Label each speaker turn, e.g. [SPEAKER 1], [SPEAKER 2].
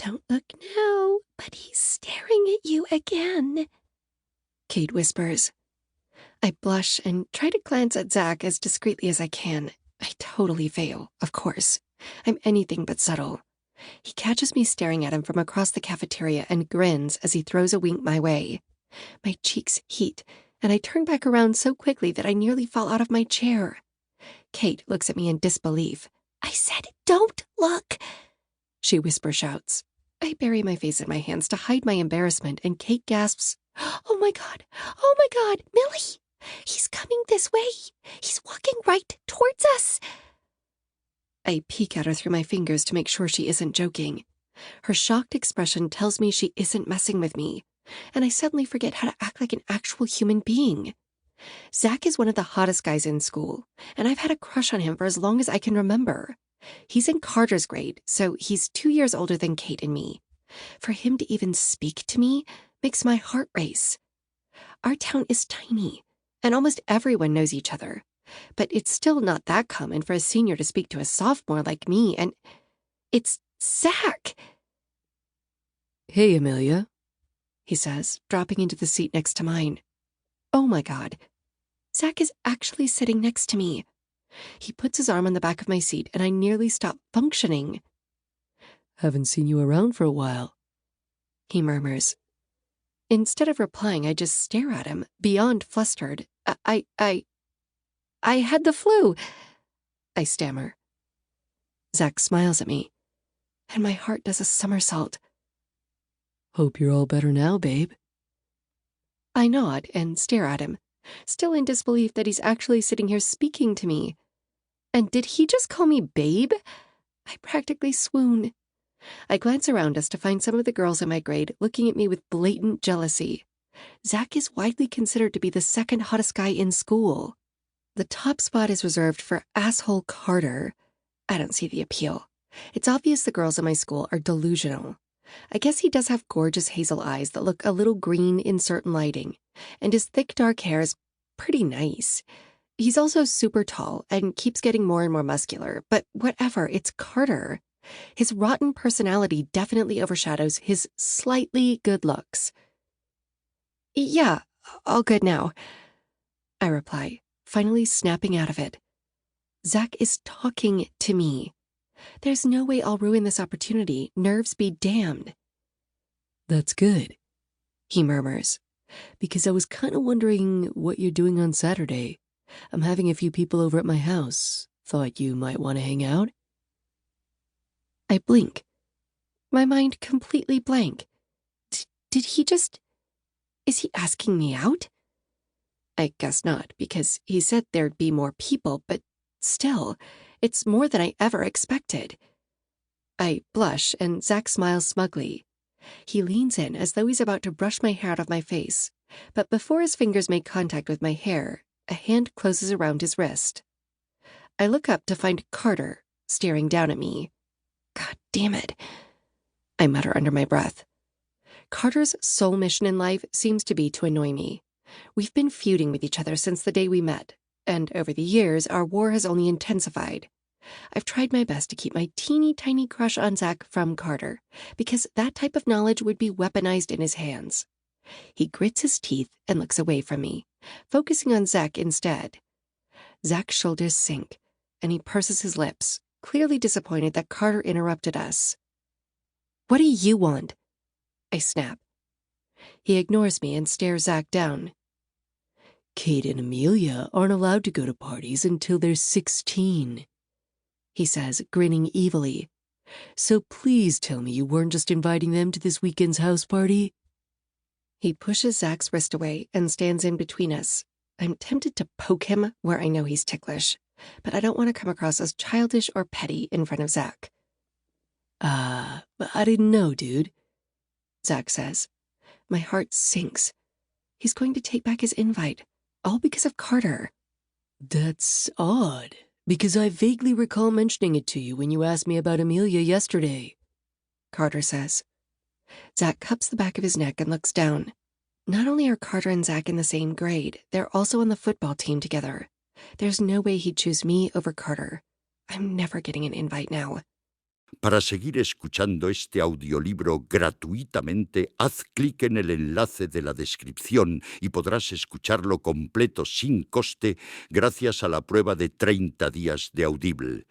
[SPEAKER 1] Don't look now, but he's staring at you again, Kate whispers. I blush and try to glance at Zach as discreetly as I can. I totally fail, of course. I'm anything but subtle. He catches me staring at him from across the cafeteria and grins as he throws a wink my way. My cheeks heat, and I turn back around so quickly that I nearly fall out of my chair. Kate looks at me in disbelief. I said, "Don't look," she whisper-shouts. I bury my face in my hands to hide my embarrassment, and Kate gasps, "Oh my God! Oh my God! Millie! He's coming this way! He's walking right towards us!" I peek at her through my fingers to make sure she isn't joking. Her shocked expression tells me she isn't messing with me, and I suddenly forget how to act like an actual human being. Zach is one of the hottest guys in school, and I've had a crush on him for as long as I can remember. He's in Carter's grade, so he's 2 years older than Kate and me. For him to even speak to me makes my heart race. Our town is tiny, and almost everyone knows each other. But it's still not that common for a senior to speak to a sophomore like me, and it's Zach.
[SPEAKER 2] "Hey, Amelia,"
[SPEAKER 1] he says, dropping into the seat next to mine. Oh my God. Zach is actually sitting next to me. He puts his arm on the back of my seat, and I nearly stop functioning.
[SPEAKER 2] "Haven't seen you around for a while,"
[SPEAKER 1] he murmurs. Instead of replying, I just stare at him, beyond flustered. I had the flu, I stammer. Zach smiles at me, and my heart does a somersault.
[SPEAKER 2] "Hope you're all better now, babe."
[SPEAKER 1] I nod and stare at him, still in disbelief that he's actually sitting here speaking to me. And did he just call me babe? I practically swoon. I glance around us to find some of the girls in my grade looking at me with blatant jealousy. Zach is widely considered to be the second hottest guy in school. The top spot is reserved for asshole Carter. I don't see the appeal. It's obvious the girls in my school are delusional. I guess he does have gorgeous hazel eyes that look a little green in certain lighting, and his thick dark hair is pretty nice. He's also super tall and keeps getting more and more muscular, but whatever, it's Carter. His rotten personality definitely overshadows his slightly good looks. Yeah, all good now, I reply, finally snapping out of it. Zach is talking to me. There's no way I'll ruin this opportunity, nerves be damned.
[SPEAKER 2] "That's good,"
[SPEAKER 1] he murmurs.
[SPEAKER 2] "because I was kind of wondering what you're doing on Saturday. I'm having a few people over at my house. Thought you might want to hang out."
[SPEAKER 1] I blink, my mind completely blank. Did he just... Is he asking me out? I guess not, because he said there'd be more people, but still, it's more than I ever expected. I blush, and Zach smiles smugly. He leans in as though he's about to brush my hair out of my face, but before his fingers make contact with my hair, a hand closes around his wrist. I look up to find Carter staring down at me. God damn it, I mutter under my breath. Carter's sole mission in life seems to be to annoy me. We've been feuding with each other since the day we met, and over the years, our war has only intensified. I've tried my best to keep my teeny tiny crush on Zach from Carter, because that type of knowledge would be weaponized in his hands. He grits his teeth and looks away from me, focusing on Zach instead. Zach's shoulders sink, and he purses his lips, clearly disappointed that Carter interrupted us. What do you want? I snap. He ignores me and stares Zach down.
[SPEAKER 2] "Kate and Amelia aren't allowed to go to parties until they're 16,
[SPEAKER 1] he says, grinning evilly.
[SPEAKER 2] "So please tell me you weren't just inviting them to this weekend's house party."
[SPEAKER 1] He pushes Zach's wrist away and stands in between us. I'm tempted to poke him where I know he's ticklish, but I don't want to come across as childish or petty in front of Zach.
[SPEAKER 2] I didn't know, dude,"
[SPEAKER 1] Zach says. My heart sinks. He's going to take back his invite, all because of Carter.
[SPEAKER 2] "That's odd, because I vaguely recall mentioning it to you when you asked me about Amelia yesterday,"
[SPEAKER 1] Carter says. Zach cups the back of his neck and looks down. Not only are Carter and Zach in the same grade, they're also on the football team together. There's no way he'd choose me over Carter. I'm never getting an invite now.
[SPEAKER 3] Para seguir escuchando este audiolibro gratuitamente, haz clic en el enlace de la descripción y podrás escucharlo completo sin coste gracias a la prueba de 30 días de Audible.